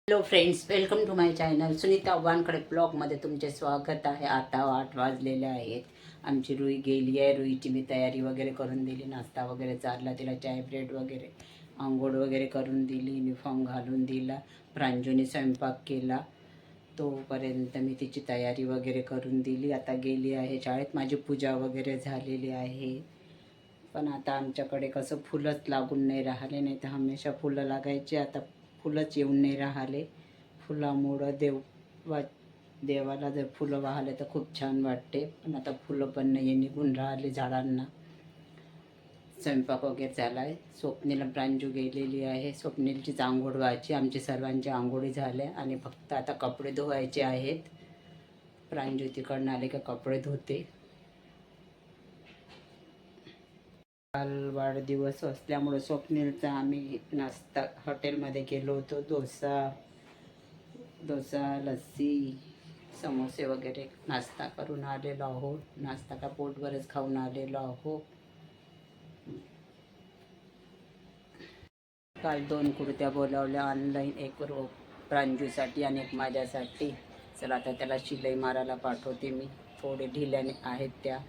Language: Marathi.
Hello friends, welcome to my channel. Sunita Wankhede ब्लॉगमध्ये तुमचे स्वागत आहे. आता 8 वाजलेले आहेत. आमची रुई गेली आहे. रुईची मी तयारी वगैरे करून दिली. नाश्ता वगैरे चालला, तिला चाय ब्रेड वगैरे आंघोळ वगैरे करून दिली. युनिफॉर्म घालून दिला. प्रांजूने स्वयंपाक केला. तोपर्यंत मी तिची तयारी वगैरे करून दिली. आता गेली आहे शाळेत. माझी पूजा वगैरे झालेली आहे. पण आता आमच्याकडे कसं फुलंच लागून नाही राहिले, नाही तर हमेशा फुलं लागायची. आता फुलंच येऊन नाही राहिले. फुलामुळं देवाला जर फुलं वाहले तर खूप छान वाटते. पण आता फुलं पण नाही निघून राहिले झाडांना. स्वयंपाक वगैरे झाला आहे. स्वप्नील प्रांजू गेलेली आहे. स्वप्नीलचीच आंघोळ व्हायची. आमची सर्वांची आंघोळी झाल्या आणि फक्त आता कपडे धुवायचे आहेत. प्रांजू तिकडनं आले का कपडे धुते. काल वाढदिवस असल्यामुळं स्वप्नीलचा आम्ही नाश्ता हॉटेलमध्ये गेलो होतो. डोसा, लस्सी, समोसे वगैरे नाश्ता करून आलेलो आहोत. नाश्ता का पोटभरच खाऊन आलेलो आहोत. काल 2 कुर्त्या बोलावल्या ऑनलाईन, एक प्रांजूसाठी आणि एक माझ्यासाठी. चला आता त्याला शिलाई मारायला पाठवते मी. थोडे ढिल्याने आहेत त्या.